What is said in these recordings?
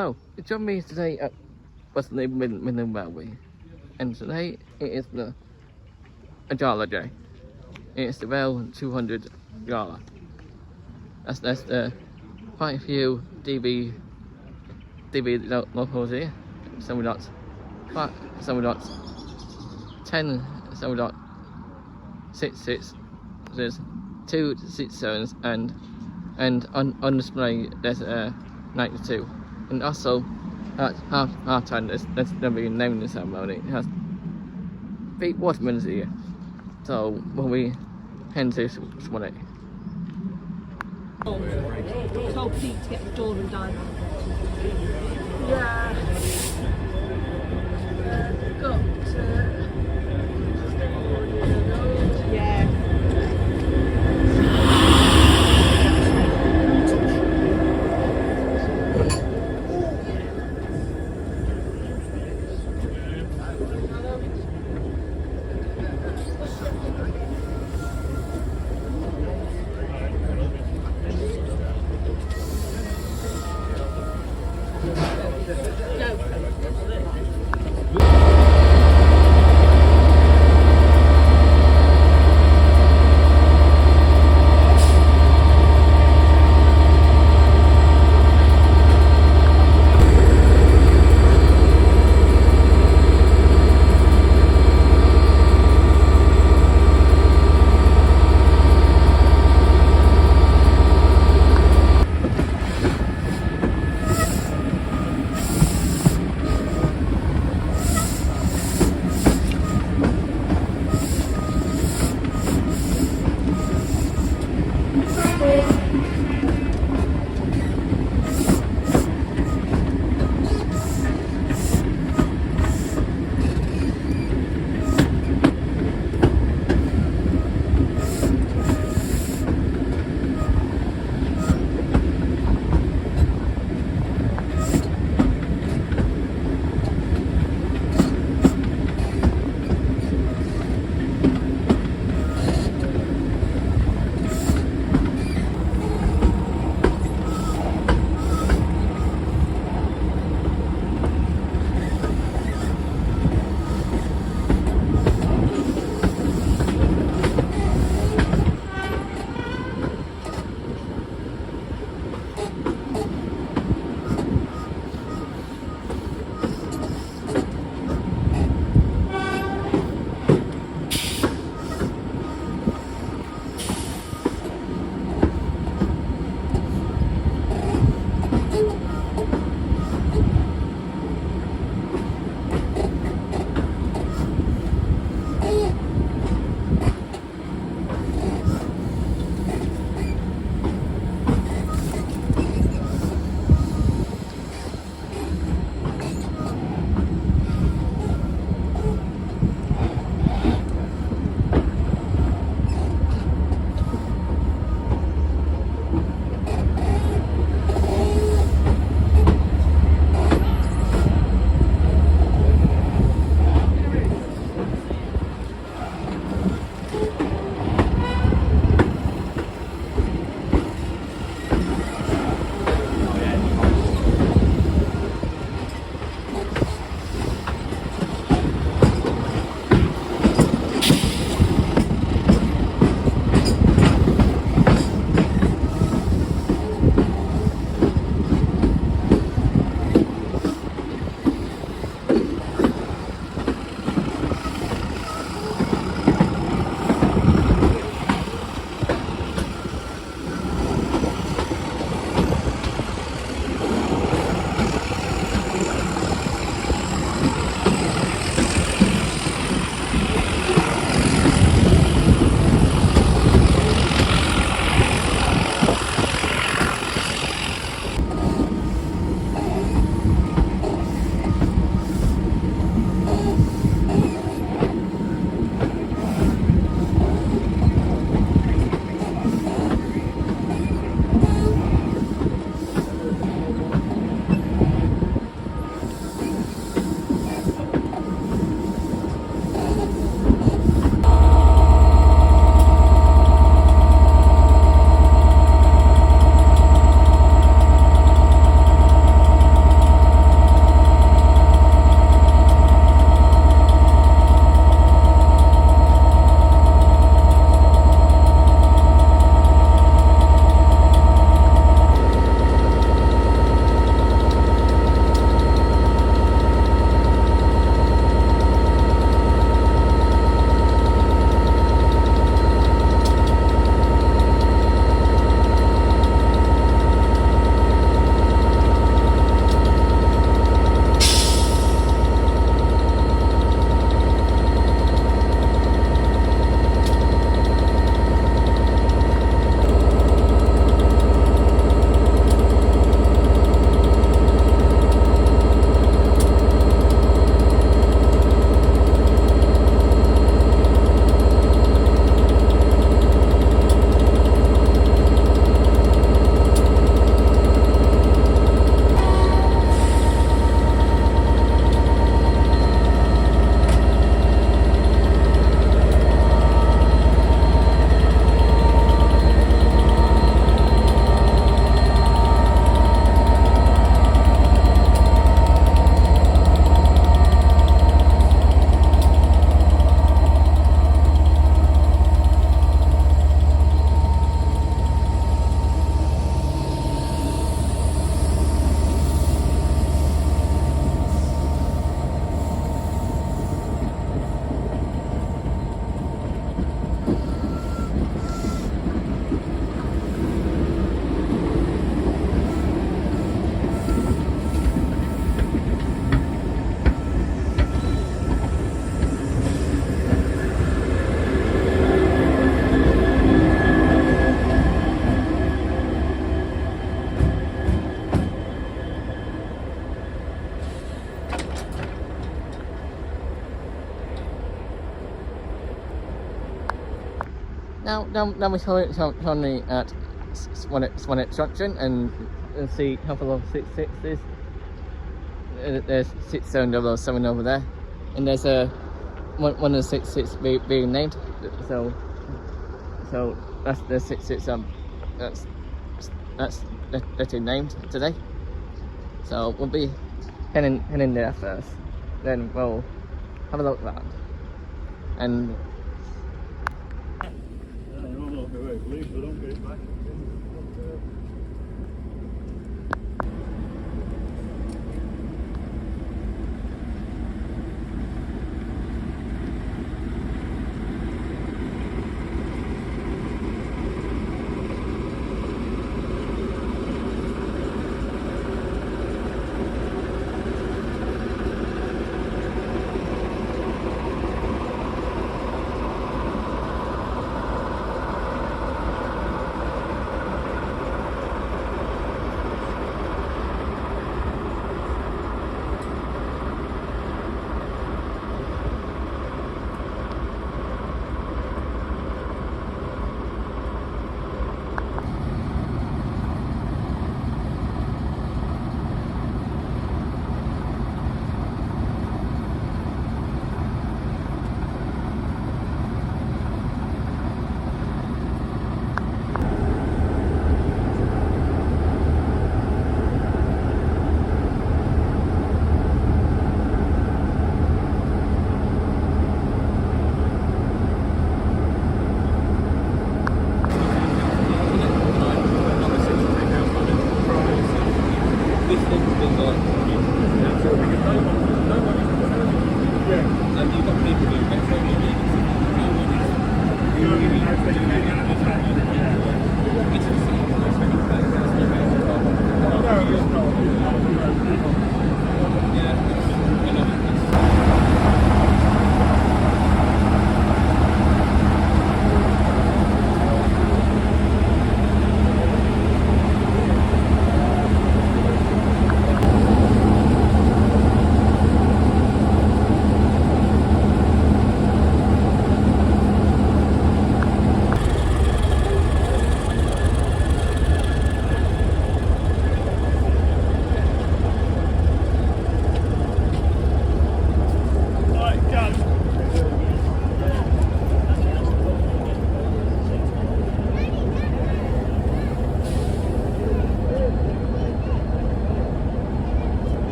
Hello, you join me today at Butterley Midland Railway, and today it is a Gala day. It's the Rail 200 Gala. That's quite a few DB locals here. Some we got 5, some we got 10, some we got 6. There's 2 6-7s and on display there's 92. And also at half time there's going to be a naming ceremony. It has 3 watermans here. So when we head to Swanet. Told Pete to get the door done. Yeah. Got Yeah. now we show it only at Swanett Junction and see how below 66 is. There's 6007 over there, and there's one of the 66 being named. So that's the 66 that's named today. So we'll be heading there first, then we'll have a look around. And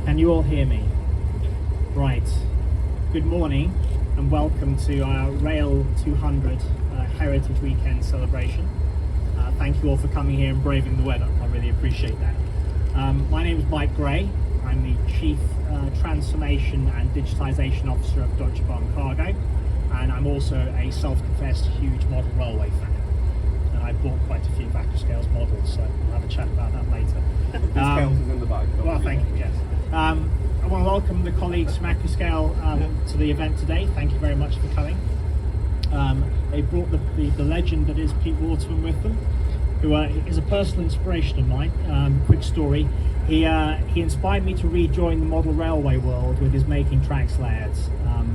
Can you all hear me? Right. Good morning and welcome to our Rail 200 Heritage Weekend celebration. Thank you all for coming here and braving the weather. I really appreciate that. My name is Mike Gray. I'm the Chief Transformation and Digitisation Officer of Deutsche Bahn Cargo, and I'm also a self-confessed huge model railway fan. And I bought quite a few Accurascale models, so we'll have a chat about that later. Discount is in the bag. Well, thank you, yes. I want to welcome the colleagues from Accurascale to the event today. Thank you very much for coming. They brought the legend that is Pete Waterman with them, who is a personal inspiration of mine. Quick story, he inspired me to rejoin the model railway world with his making tracks layouts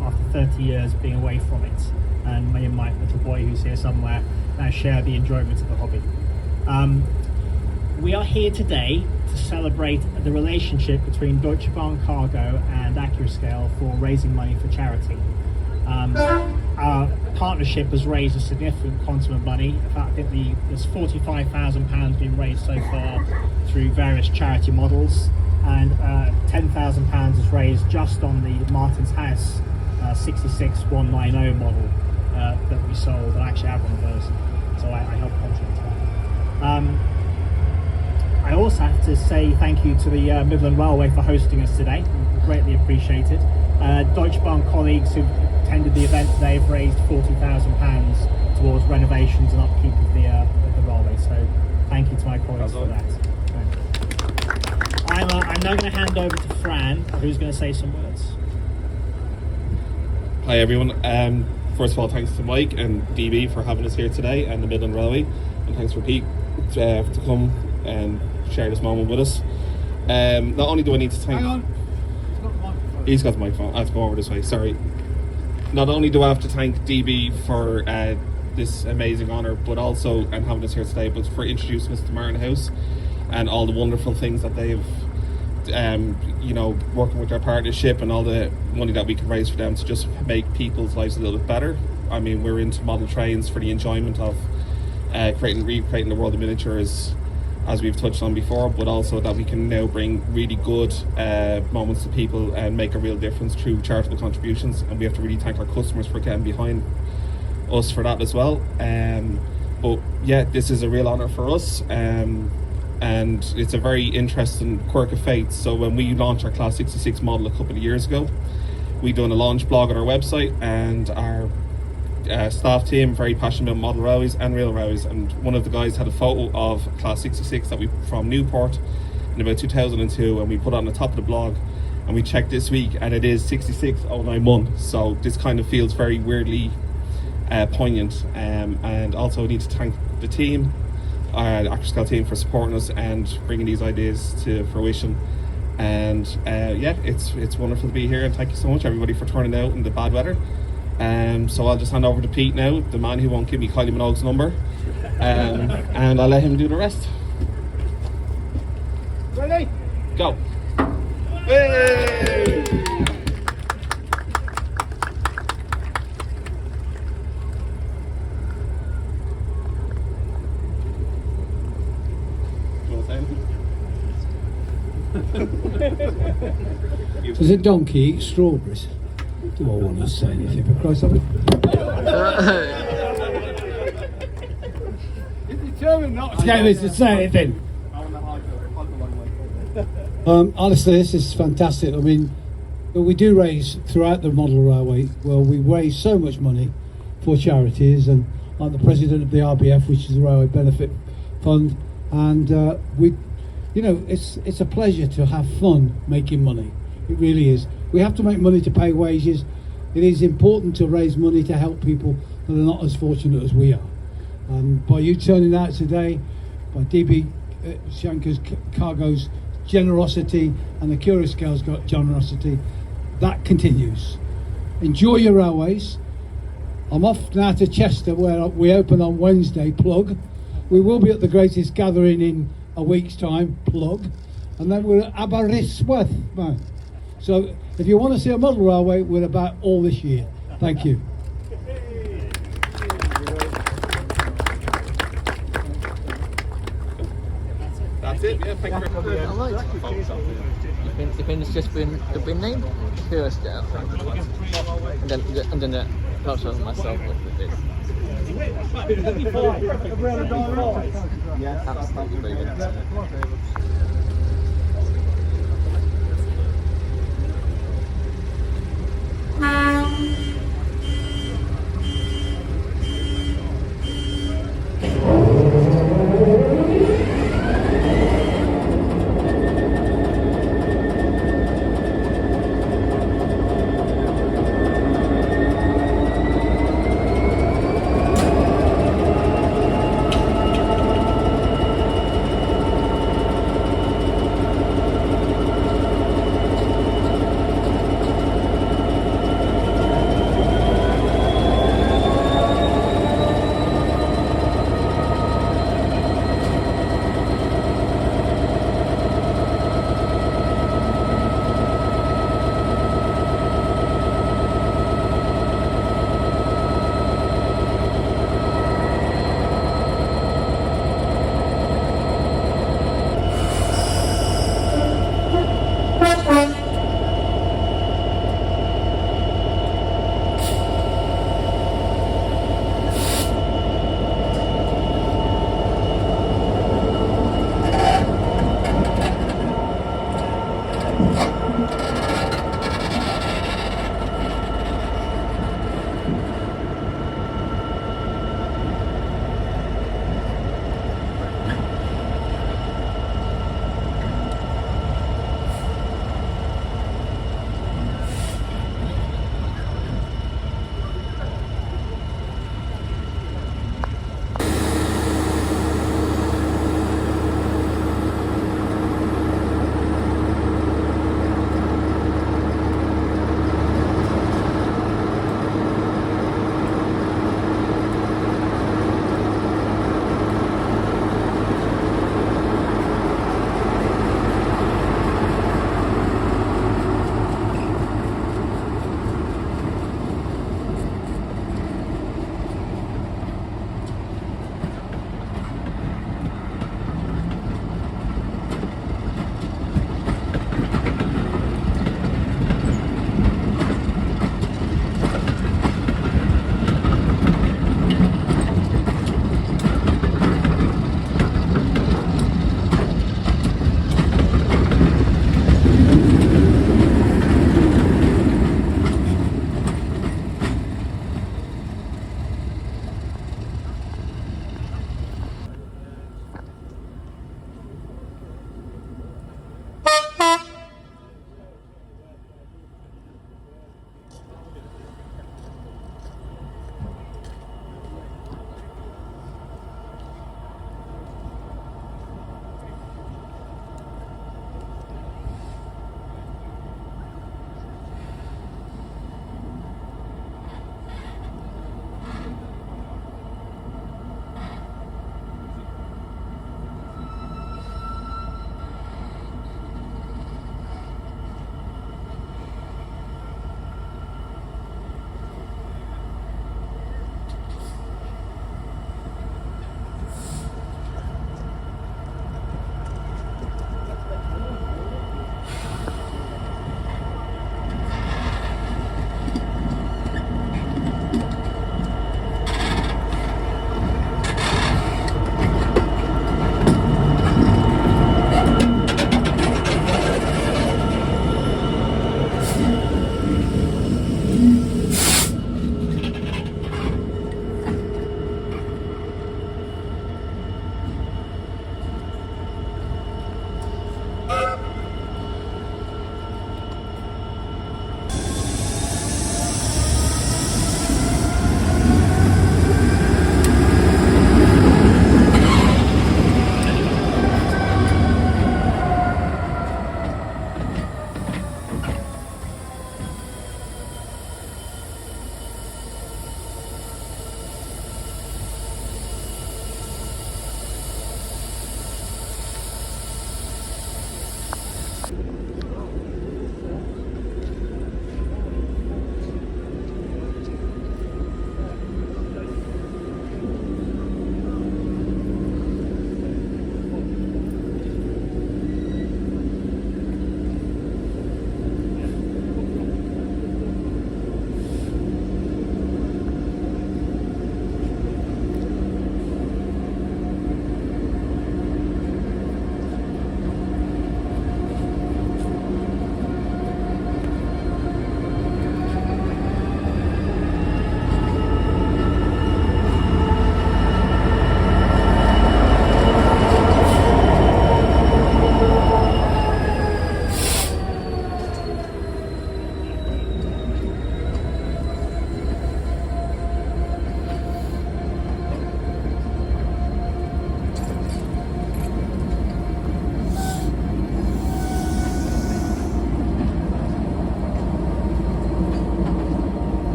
after 30 years being away from it. And me and my little boy, who's here somewhere, share the enjoyment of the hobby. We are here today to celebrate the relationship between Deutsche Bahn Cargo and Accurascale for raising money for charity. Our partnership has raised a significant quantum of money. In fact, I think there's £45,000 been raised so far through various charity models, and £10,000 is raised just on the Martin's House 66190 model that we sold. I actually have one of those, so I helped contribute to that. I also have to say thank you to the Midland Railway for hosting us today. Greatly appreciated. Deutsche Bahn colleagues who attended the event today have raised £40,000 towards renovations and upkeep of the railway. So thank you to my colleagues for that. I'm now going to hand over to Fran, who's going to say some words. Hi everyone. First of all, thanks to Mike and DB for having us here today, and the Midland Railway, and thanks for Pete to come and share this moment with us. Not only do I need to thank... Hang on. He's got the microphone. I have to go over this way, sorry. Not only do I have to thank DB for this amazing honour, but also, and having us here today, but for introducing us to Martin House and all the wonderful things that they've, working with their partnership and all the money that we can raise for them to just make people's lives a little bit better. I mean, we're into model trains for the enjoyment of recreating the world of miniatures, as we've touched on before, but also that we can now bring really good moments to people and make a real difference through charitable contributions, and we have to really thank our customers for getting behind us for that as well. But yeah, this is a real honour for us, and it's a very interesting quirk of fate. So when we launched our Class 66 model a couple of years ago, we done a launch blog on our website, and our staff team very passionate about model railways and rail railways, and one of the guys had a photo of Class 66 that we from Newport in about 2002, and we put it on the top of the blog, and we checked this week and it is 66091. So this kind of feels very weirdly poignant, and also need to thank the team, the Accurascale team, for supporting us and bringing these ideas to fruition. And yeah, it's wonderful to be here, and thank you so much everybody for turning out in the bad weather. So I'll just hand over to Pete now, the man who won't give me Kylie Minogue's number, and I'll let him do the rest. Ready? Go. Hey! Does a donkey eat strawberries? Do I want to say anything for Christ's sake? He's determined not to get me to say anything. Honestly, this is fantastic. I mean, we do raise throughout the model railway. Well, we raise so much money for charities, and I'm the president of the RBF, which is the Railway Benefit Fund, and it's a pleasure to have fun making money. It really is. We have to make money to pay wages. It is important to raise money to help people that are not as fortunate as we are. And by you turning out today, by DB Shanker's Cargo's generosity and the Accurascale's generosity, that continues. Enjoy your railways. I'm off now to Chester, where we open on Wednesday, plug. We will be at the greatest gathering in a week's time, plug. And then we're at Aberystwyth, man. So if you want to see a model railway, we're about all this year. Thank you. That's it. Yeah, thank you very much. Ich bin just been named Accurascale, and then photo of myself with this. Yeah, absolutely brilliant.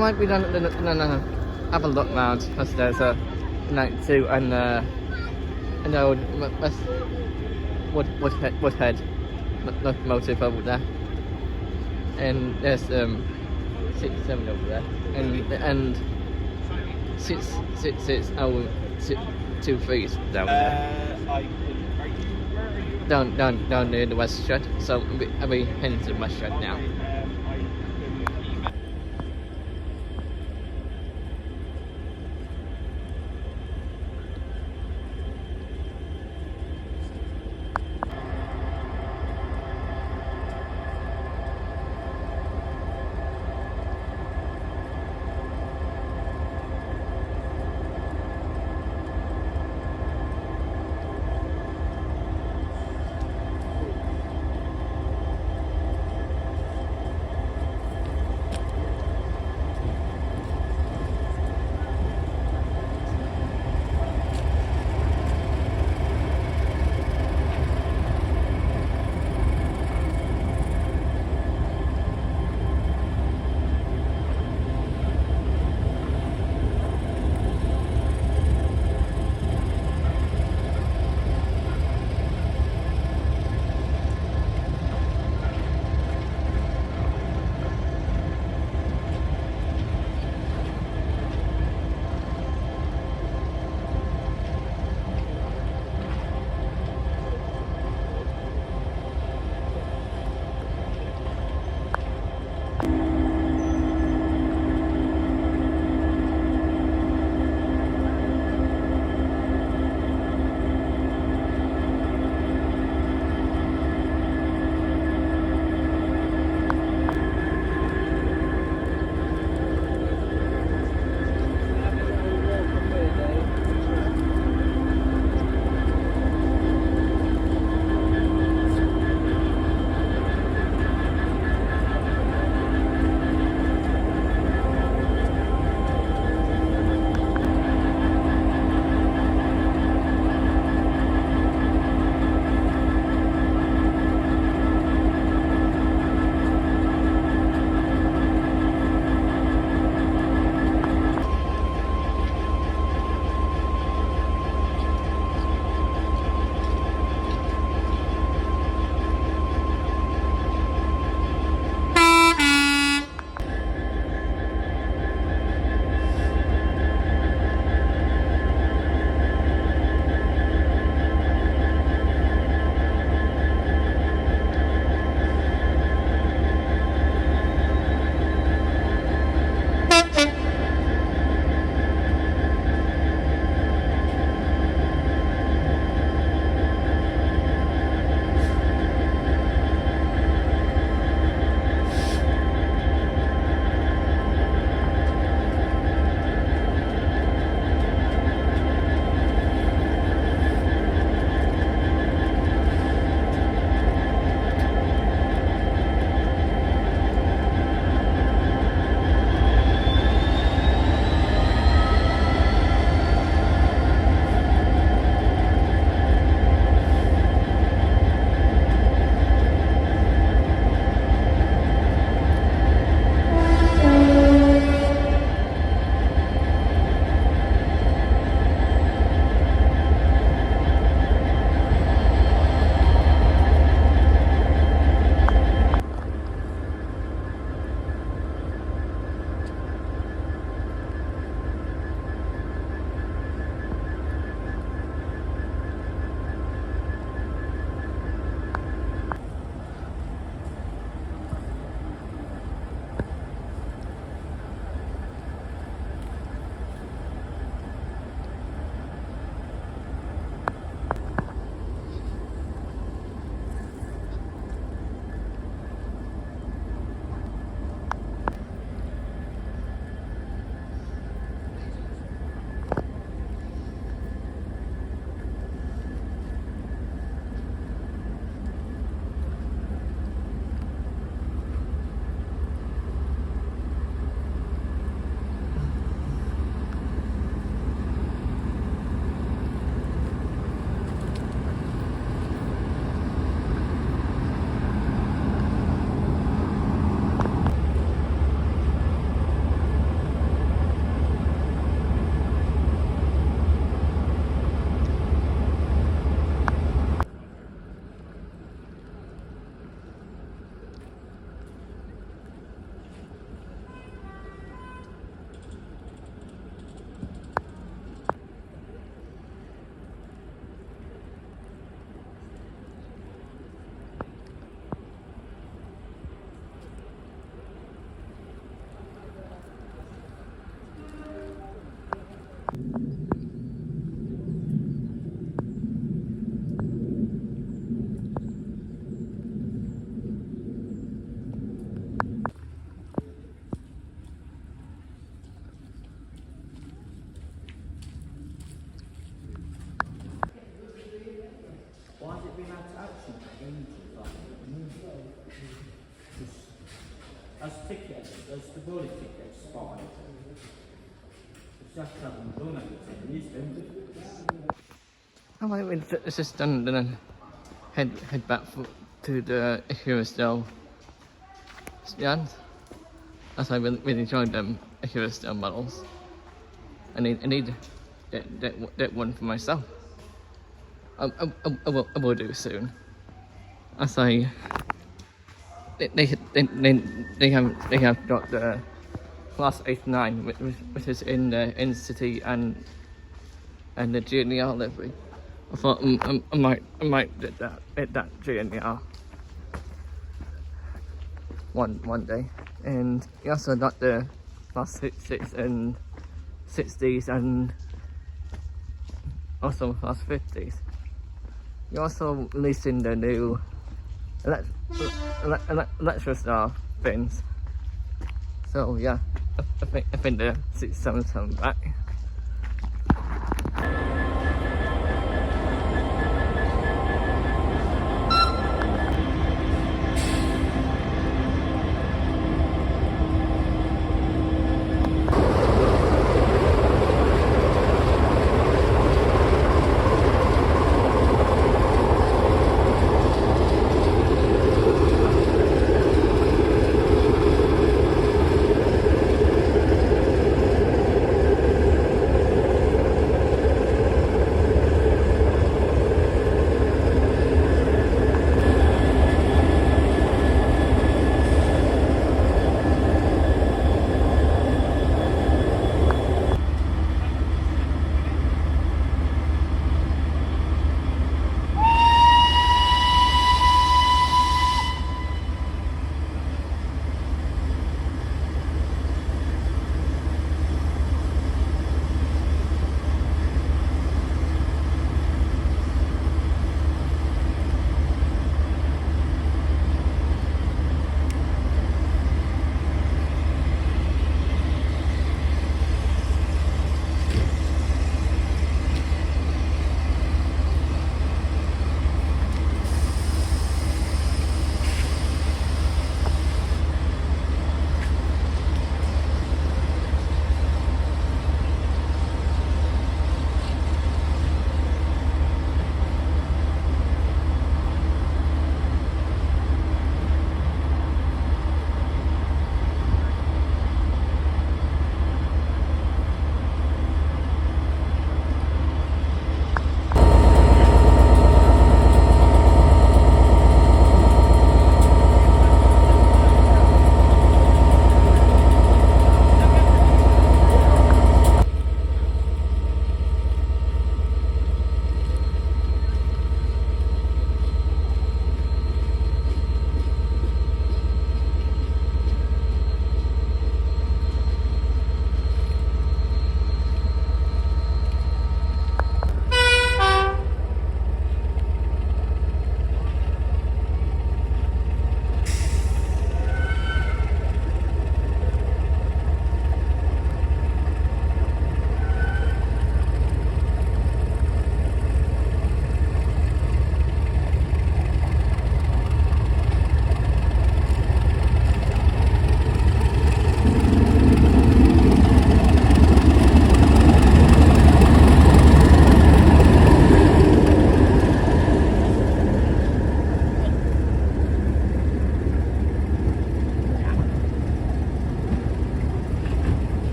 might be done. No. Have a look round because there's a night too and an old woodhead locomotive over there, and there's 6, 7 over there, and 666 23 down there. I could, are you Down near the West Shed. So I'll be heading to the West Shed now. I might wait it's just done and then head back to the Accurascale stand. As I really enjoyed them Accurascale models. I need that one for myself. I will do soon. As I they have got the class 89, which is in the city and the junior livery. I thought I might get that junior one day. And you also got the class 6 and 60s and also class 50s. You're also releasing the new electrostar fins. So yeah, I think the 677 back.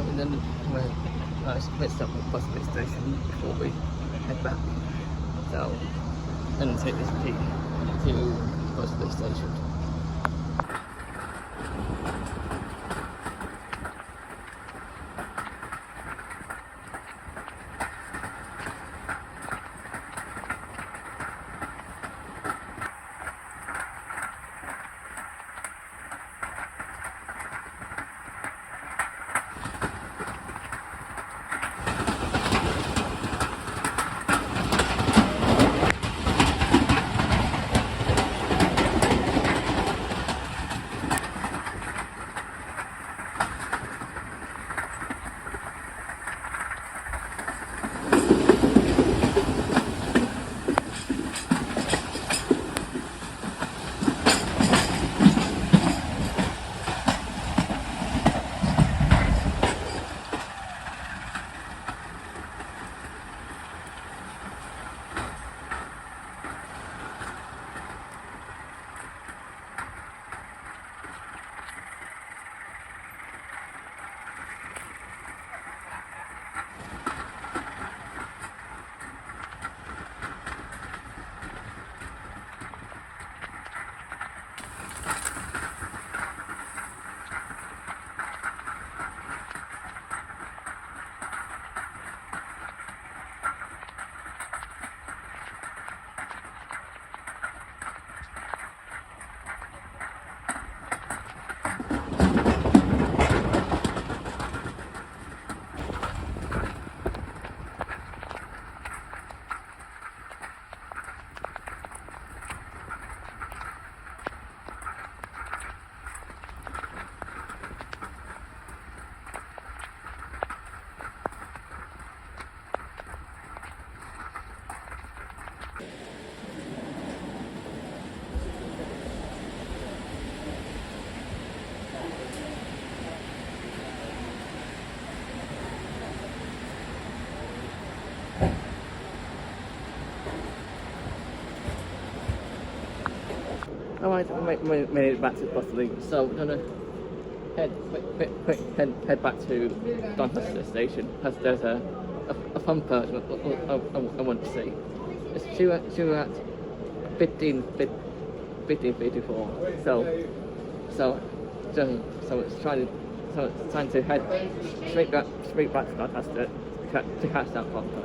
And then let's stop at the Butterley station before we head back. So, and take this peak to Butterley station. Alright, we made it back to Butterley, so we're gonna head back to Doncaster station because there's a thumper I want to see. It's due at 15:54. So it's trying to head straight back to Doncaster to catch that thumper.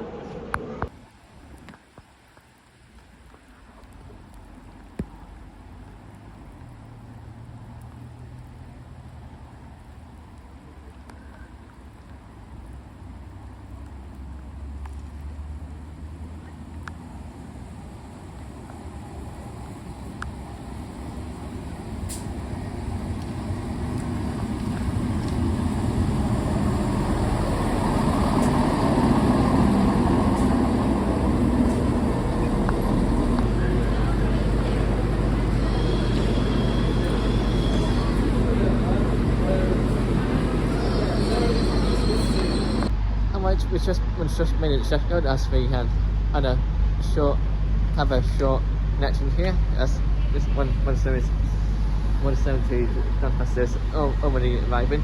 We just made it to Sheffield as we had a short connection here as this 170 Doncaster is already arriving.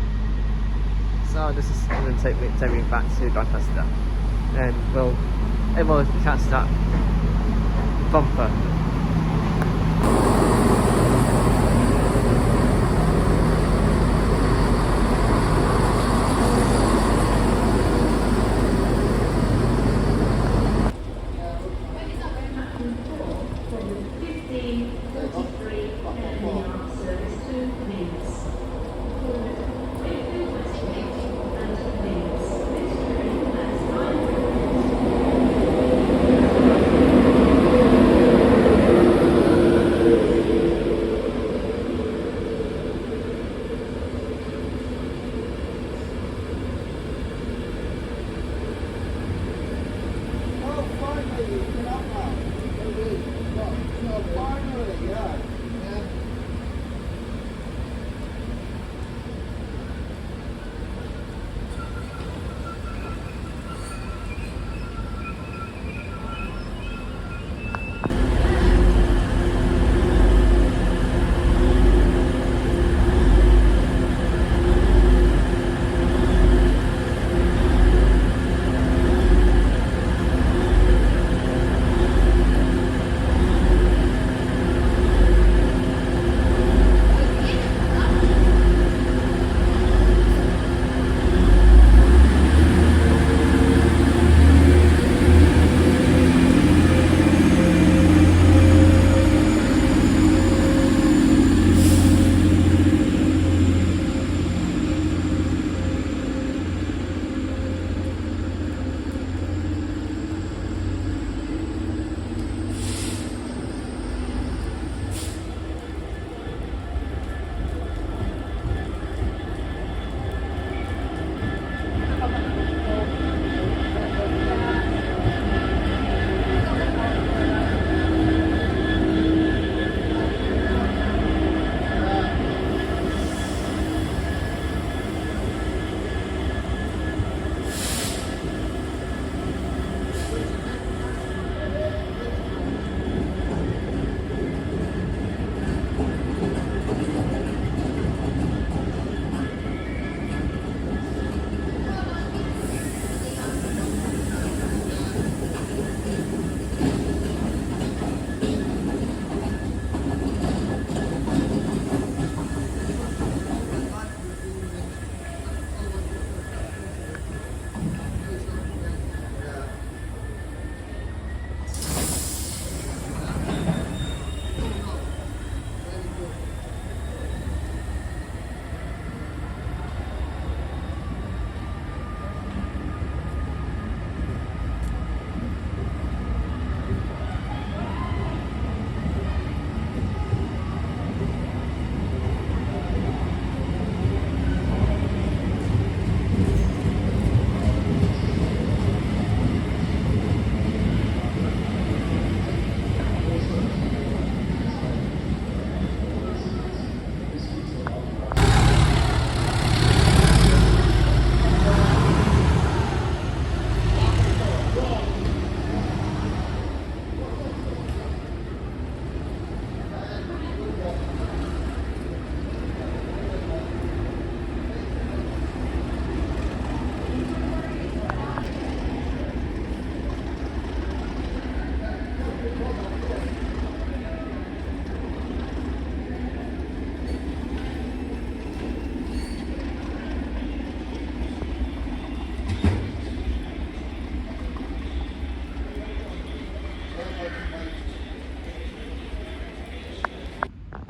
So this is going to take me back to Doncaster, and we'll catch that bumper.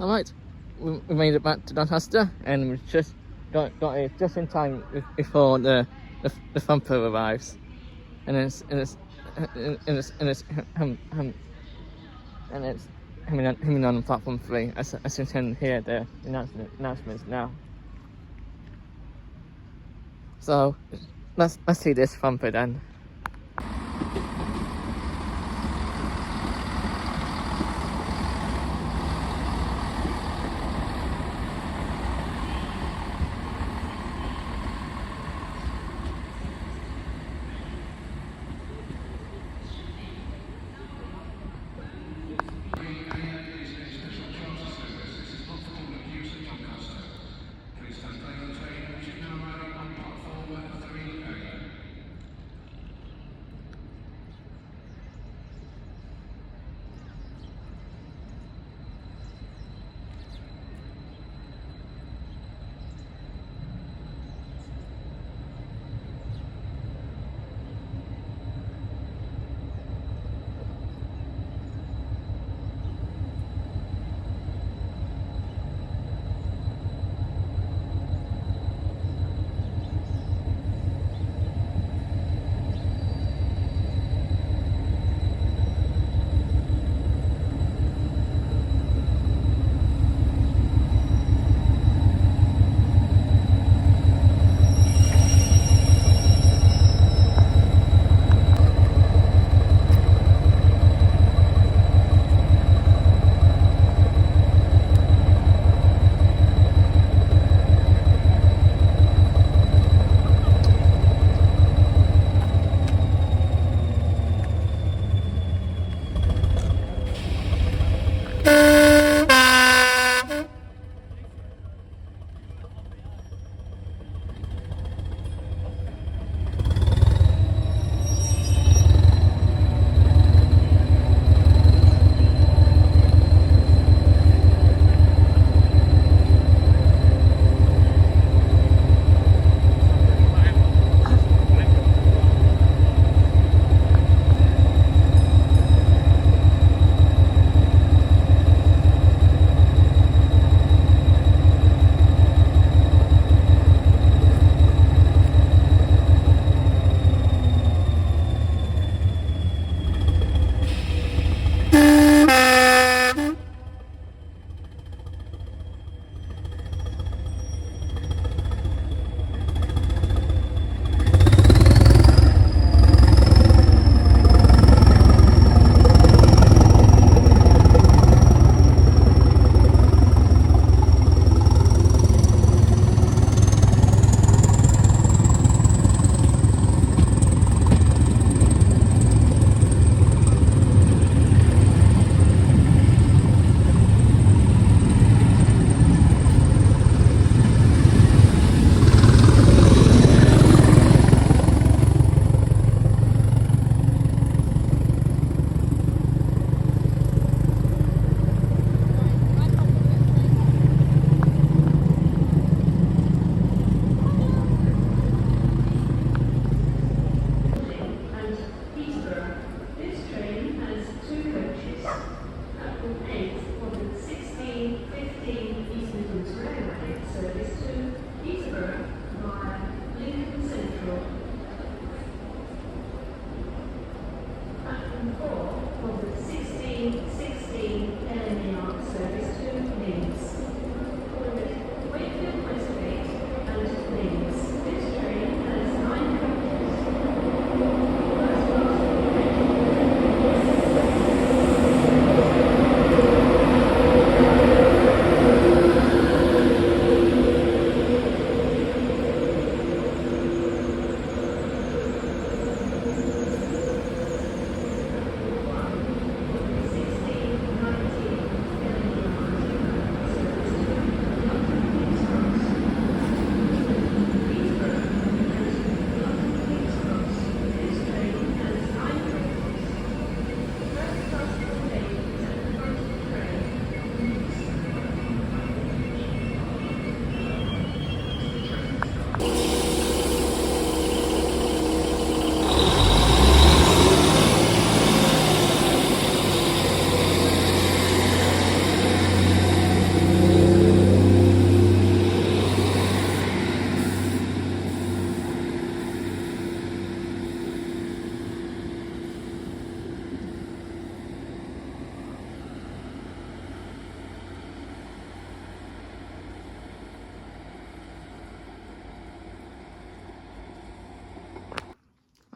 Alright, we made it back to Doncaster, and we just got here just in time before the thumper arrives. And it's coming on platform 3, as you can hear the announcements now. So let's see this thumper then.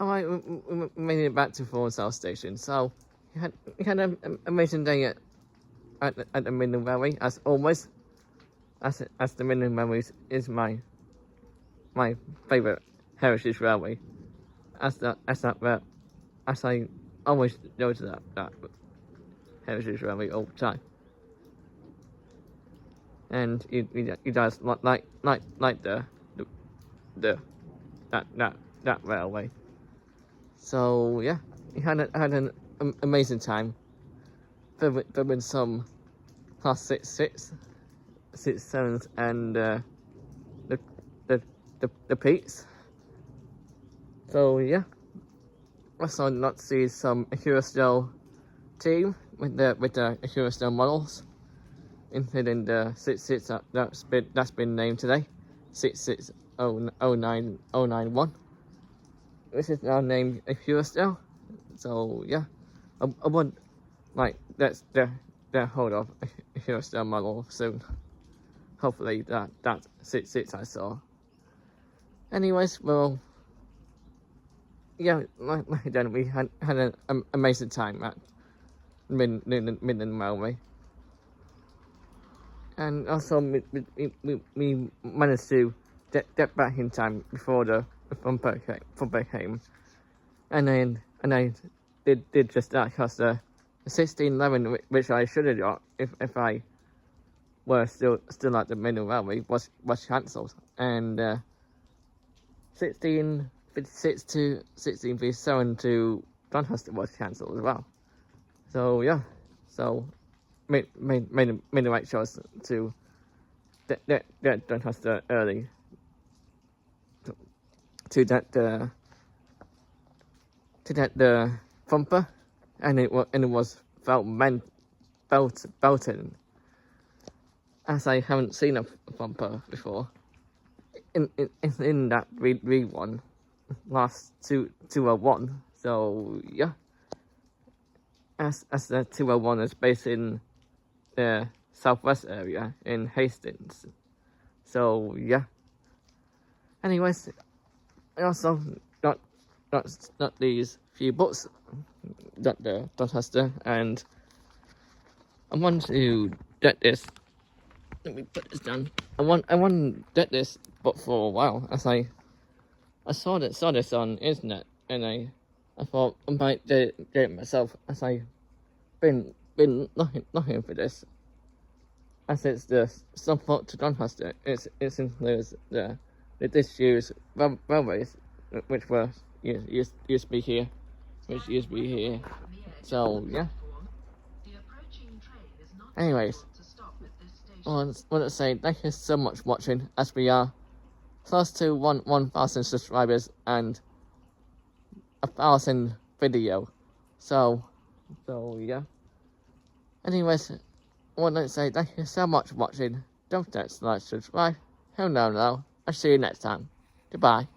Alright, we made it back to South Station. So, we had an amazing day at the Midland Railway, as always. As the Midland Railway is my favourite heritage railway. As I always go to that heritage railway all the time. And you guys like that railway. So yeah, we had an amazing time. Filming some Class 6, 7s, and the Peaks. So yeah, also not to see some Accurascale team with the Accurascale models, including the 66 that's been named today, 66091, which is now named Accurascale. So yeah, I want like that's their hold of Accurascale model soon. Hopefully that 66 I saw. Anyways, well, yeah, like then we had an amazing time at Midland Railway, and also we managed to get back in time before the thumper came, and I did just that because the 1611, which I should have got if I were still at the Midland Railway, was cancelled, and 1656 to 1657 to Doncaster was cancelled as well. So yeah, so made the right choice to get Doncaster early to get the thumper, and it was belted, as I haven't seen a thumper before in that read one last 201. So yeah, as the 201 is based in the southwest area in Hastings. So yeah. Anyways, I also got these few books, got the Doncaster, and I want to get this. Let me put this down. I want to get this book for a while, as I saw this on internet, and I thought I might get it myself, as I've been looking for this, as it's the support to Doncaster. It includes this year's railways, which were used to be here, So yeah. Anyways, I want to say thank you so much for watching, as we are close to 1,000 subscribers and 1,000 video. So yeah. Anyways, I want to say thank you so much for watching. Don't forget to like, subscribe. Hell no. I'll see you next time. Goodbye.